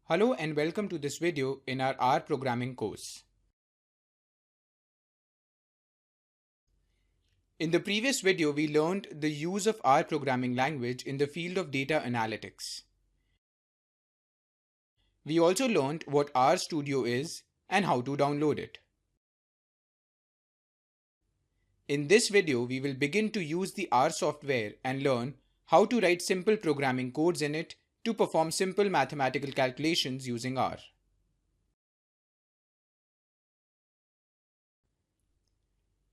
Hello and welcome to this video in our R programming course. In the previous video, we learned the use of R programming language in the field of data analytics. We also learned what R Studio is and how to download it. In this video, we will begin to use the R software and learn how to write simple programming codes in it to perform simple mathematical calculations using R.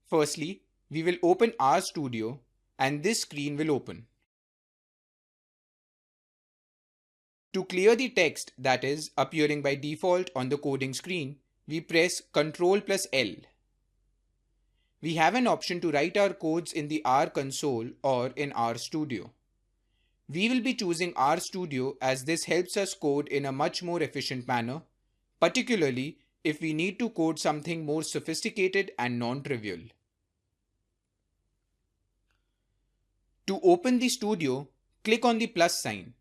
Firstly, we will open R Studio and this screen will open. To clear the text that is appearing by default on the coding screen, we press Ctrl+L. We have an option to write our codes in the R console or in R Studio. We will be choosing R Studio as this helps us code in a much more efficient manner, particularly if we need to code something more sophisticated and non-trivial. To open the studio, click on the plus sign,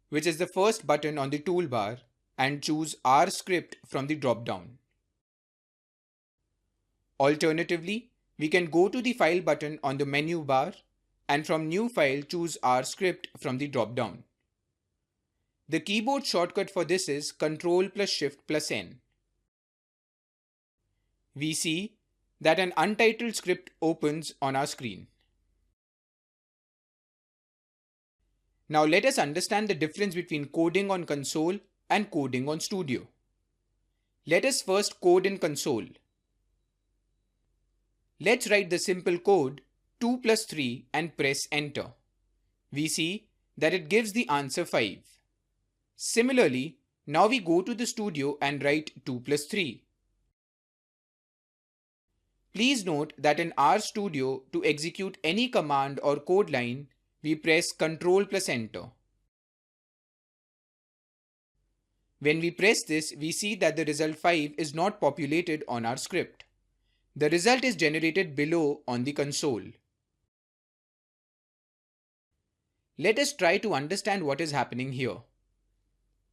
which is the first button on the toolbar, and choose R script from the drop-down. Alternatively, we can go to the file button on the menu bar and from new file choose R script from the drop-down. The keyboard shortcut for this is Ctrl+Shift+N. We see that an untitled script opens on our screen. Now let us understand the difference between coding on console and coding on studio. Let us first code in console. Let's write the simple code 2 plus 3 and press enter. We see that it gives the answer 5. Similarly, now we go to the studio and write 2 plus 3. Please note that in R Studio, to execute any command or code line, we press Ctrl+Enter. When we press this, we see that the result 5 is not populated on our script. The result is generated below on the console. Let us try to understand what is happening here.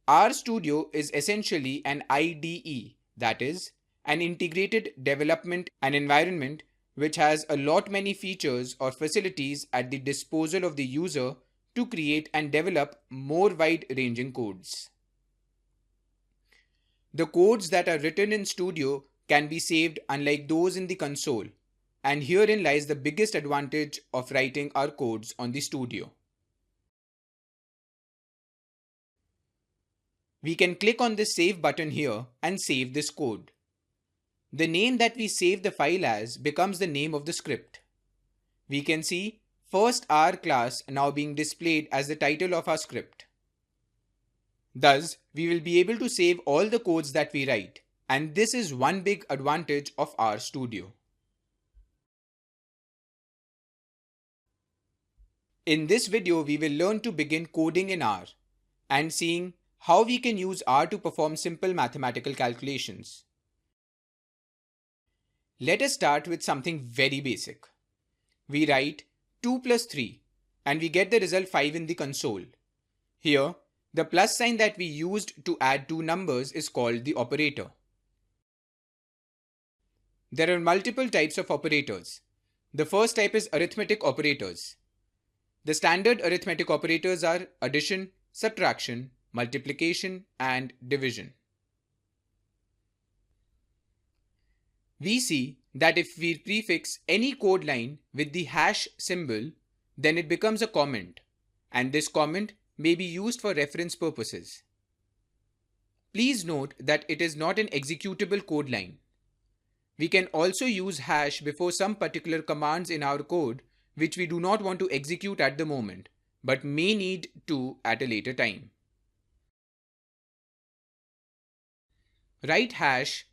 R Studio is essentially an IDE, that is, an integrated development and environment which has a lot many features or facilities at the disposal of the user to create and develop more wide-ranging codes. The codes that are written in Studio can be saved unlike those in the console, and herein lies the biggest advantage of writing our codes on the Studio. We can click on this Save button here and save this code. The name that we save the file as becomes the name of the script. We can see first R class now being displayed as the title of our script. Thus, we will be able to save all the codes that we write, and this is one big advantage of R Studio. In this video, we will learn to begin coding in R and seeing how we can use R to perform simple mathematical calculations. Let us start with something very basic. We write 2 plus 3 and we get the result 5 in the console. Here, the plus sign that we used to add two numbers is called the operator. There are multiple types of operators. The first type is arithmetic operators. The standard arithmetic operators are addition, subtraction, multiplication, and division. We see that if we prefix any code line with the hash symbol, then it becomes a comment, and this comment may be used for reference purposes. Please note that it is not an executable code line. We can also use hash before some particular commands in our code which we do not want to execute at the moment, but may need to at a later time. Write hash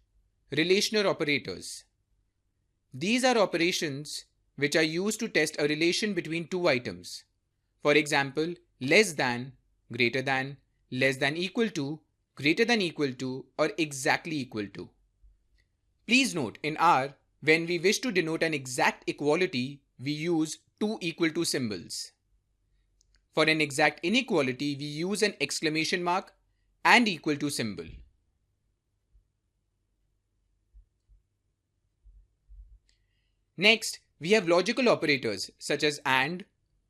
relational operators. These are operations which are used to test a relation between two items. For example, less than, greater than, less than equal to, greater than equal to, or exactly equal to. Please note, in R, when we wish to denote an exact equality, we use two equal to symbols. For an exact inequality, we use an exclamation mark, and equal to symbol. Next, we have logical operators such as and,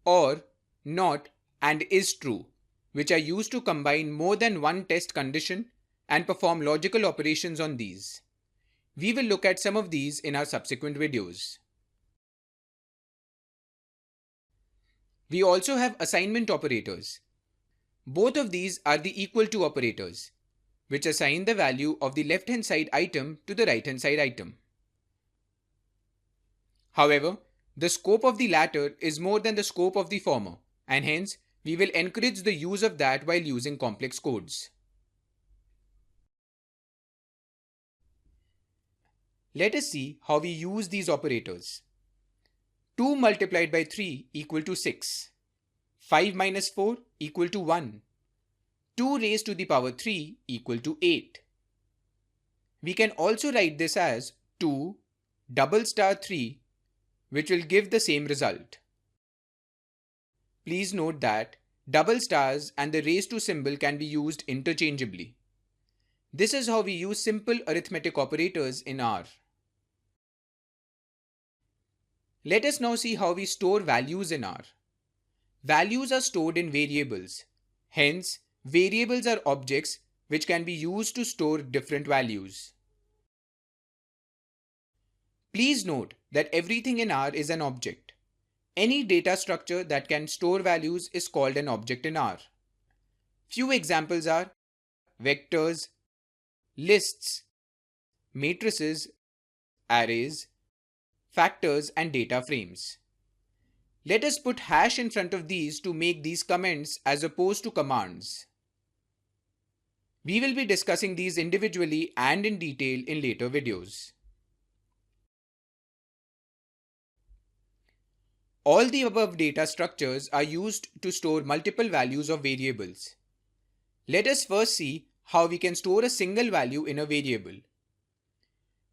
or, not, and is true, which are used to combine more than one test condition and perform logical operations on these. We will look at some of these in our subsequent videos. We also have assignment operators. Both of these are the equal to operators, which assign the value of the left-hand side item to the right-hand side item. However, the scope of the latter is more than the scope of the former, and hence we will encourage the use of that while using complex codes. Let us see how we use these operators. 2 multiplied by 3 equal to 6. 5 minus 4 equal to 1. 2 raised to the power 3 equal to 8. We can also write this as 2 double star 3, which will give the same result. Please note that double stars and the raised to symbol can be used interchangeably. This is how we use simple arithmetic operators in R. Let us now see how we store values in R. Values are stored in variables. Hence, variables are objects which can be used to store different values. Please note that everything in R is an object. Any data structure that can store values is called an object in R. Few examples are vectors, lists, matrices, arrays, factors, and data frames. Let us put hash in front of these to make these comments as opposed to commands. We will be discussing these individually and in detail in later videos. All the above data structures are used to store multiple values of variables. Let us first see how we can store a single value in a variable.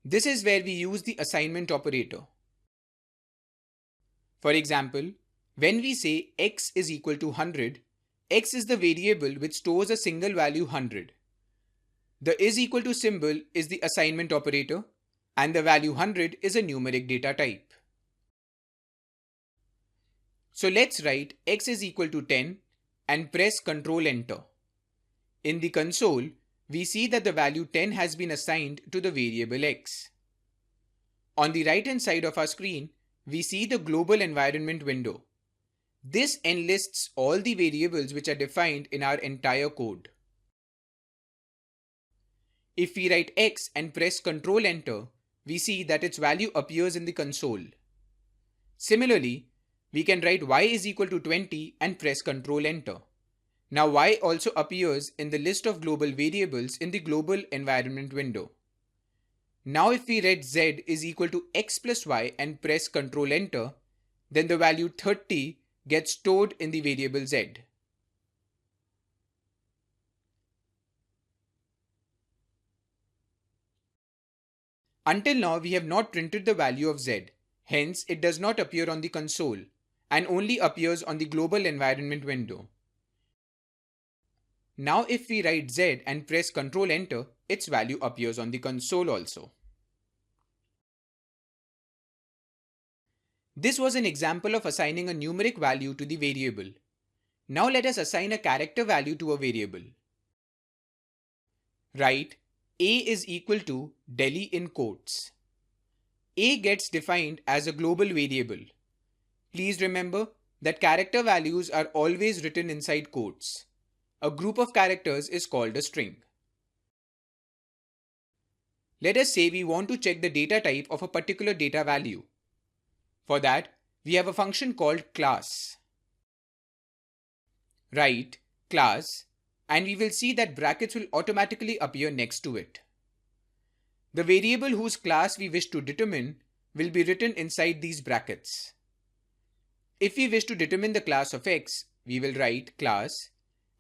This is where we use the assignment operator. For example, when we say x is equal to 100, x is the variable which stores a single value 100. The is equal to symbol is the assignment operator, and the value 100 is a numeric data type. So let's write x is equal to 10 and press Ctrl Enter. In the console, we see that the value 10 has been assigned to the variable x. On the right hand side of our screen, we see the global environment window. This enlists all the variables which are defined in our entire code. If we write x and press Ctrl Enter, we see that its value appears in the console. Similarly, we can write y is equal to 20 and press Ctrl Enter. Now y also appears in the list of global variables in the global environment window. Now if we write z is equal to x plus y and press Ctrl Enter, then the value 30 gets stored in the variable z. Until now we have not printed the value of z, hence it does not appear on the console and only appears on the global environment window. Now if we write z and press Ctrl Enter, its value appears on the console also. This was an example of assigning a numeric value to the variable. Now let us assign a character value to a variable. Write a is equal to Delhi in quotes. A gets defined as a global variable. Please remember that character values are always written inside quotes. A group of characters is called a string. Let us say we want to check the data type of a particular data value. For that, we have a function called class. Write class, and we will see that brackets will automatically appear next to it. The variable whose class we wish to determine will be written inside these brackets. If we wish to determine the class of x, we will write class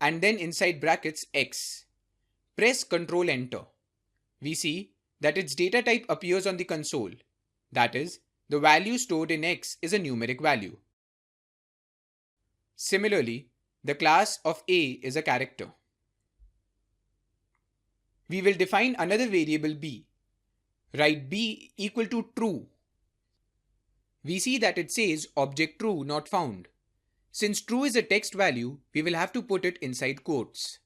and then inside brackets x. Press Ctrl Enter. We see that its data type appears on the console. That is, the value stored in x is a numeric value. Similarly, the class of a is a character. We will define another variable b. Write b equal to true. We see that it says object true not found. Since true is a text value, we will have to put it inside quotes.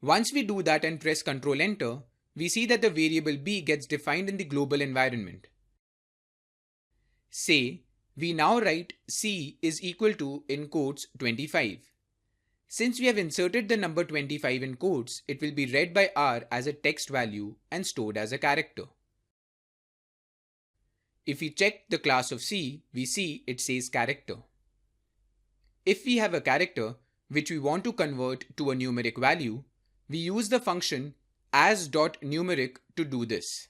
Once we do that and press Ctrl Enter, we see that the variable b gets defined in the global environment. Say, we now write c is equal to, in quotes, 25. Since we have inserted the number 25 in quotes, it will be read by R as a text value and stored as a character. If we check the class of C, we see it says character. If we have a character which we want to convert to a numeric value, we use the function as.numeric to do this.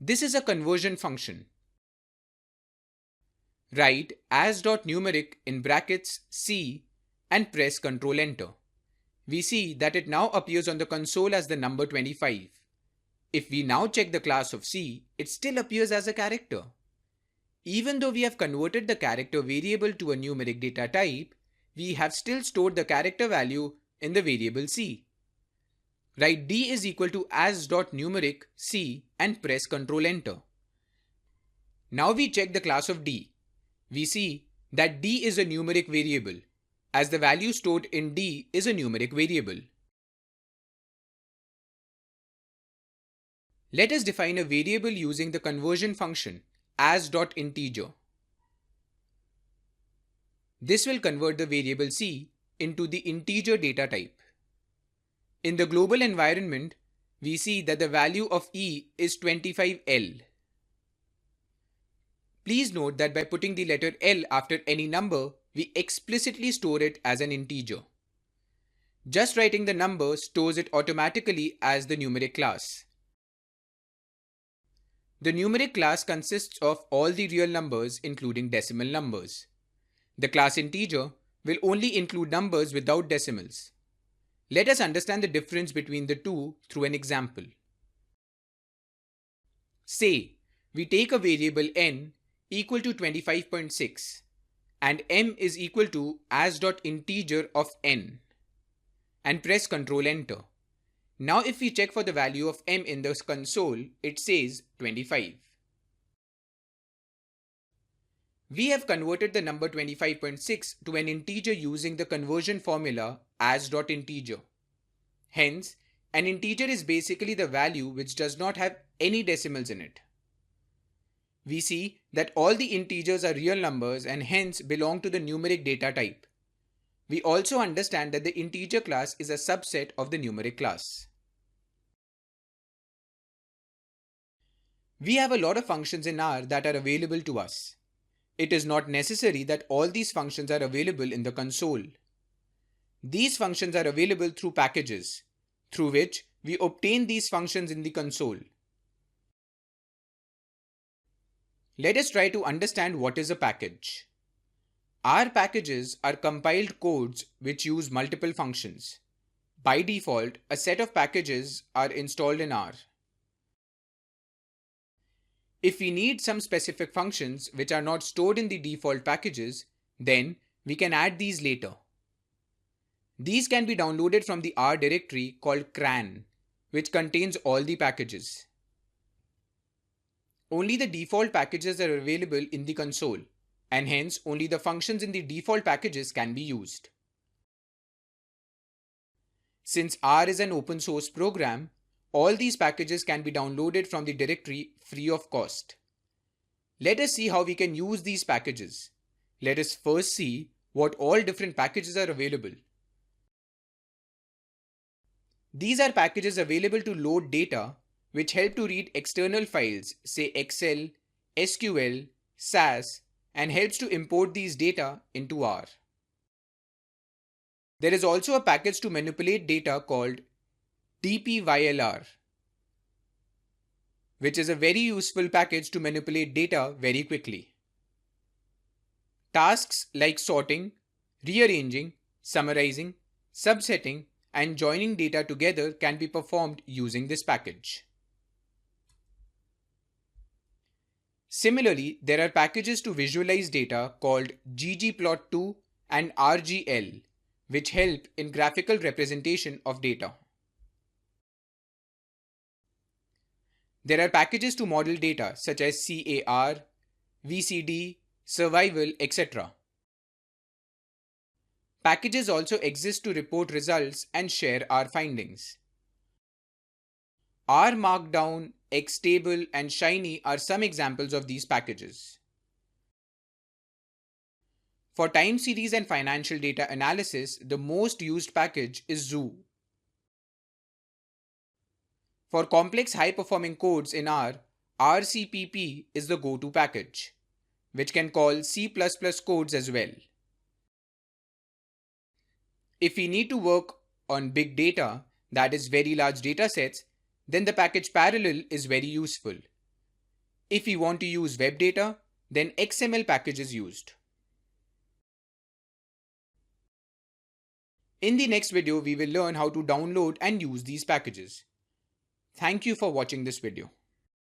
This is a conversion function. Write as.numeric in brackets C and press Ctrl Enter. We see that it now appears on the console as the number 25. If we now check the class of C, it still appears as a character. Even though we have converted the character variable to a numeric data type, we have still stored the character value in the variable C. Write d is equal to as.numeric C and press Ctrl Enter. Now we check the class of d. We see that d is a numeric variable, as the value stored in d is a numeric variable. Let us define a variable using the conversion function as.integer. This will convert the variable c into the integer data type. In the global environment, we see that the value of e is 25L. Please note that by putting the letter L after any number, we explicitly store it as an integer. Just writing the number stores it automatically as the numeric class. The numeric class consists of all the real numbers including decimal numbers. The class integer will only include numbers without decimals. Let us understand the difference between the two through an example. Say, we take a variable n equal to 25.6 and m is equal to as.integer of n and press Ctrl Enter. Now if we check for the value of m in the console, it says 25. We have converted the number 25.6 to an integer using the conversion formula as.integer. Hence, an integer is basically the value which does not have any decimals in it. We see that all the integers are real numbers and hence belong to the numeric data type. We also understand that the integer class is a subset of the numeric class. We have a lot of functions in R that are available to us. It is not necessary that all these functions are available in the console. These functions are available through packages, through which we obtain these functions in the console. Let us try to understand what is a package. R packages are compiled codes which use multiple functions. By default, a set of packages are installed in R. If we need some specific functions which are not stored in the default packages, then we can add these later. These can be downloaded from the R directory called cran, which contains all the packages. Only the default packages are available in the console, and hence only the functions in the default packages can be used. Since R is an open source program, all these packages can be downloaded from the directory free of cost. Let us see how we can use these packages. Let us first see what all different packages are available. These are packages available to load data which help to read external files, say Excel, SQL, SAS, and helps to import these data into R. There is also a package to manipulate data called dpylr, which is a very useful package to manipulate data very quickly. Tasks like sorting, rearranging, summarizing, subsetting, and joining data together can be performed using this package. Similarly, there are packages to visualize data called ggplot2 and rgl, which help in graphical representation of data. There are packages to model data such as CAR, VCD, survival, etc. Packages also exist to report results and share our findings. R Markdown, Xtable, and Shiny are some examples of these packages. For time series and financial data analysis, the most used package is Zoo. For complex high-performing codes in R, RCPP is the go-to package, which can call C++ codes as well. If we need to work on big data, that is very large data sets, then the package Parallel is very useful. If we want to use web data, then XML package is used. In the next video, we will learn how to download and use these packages. Thank you for watching this video.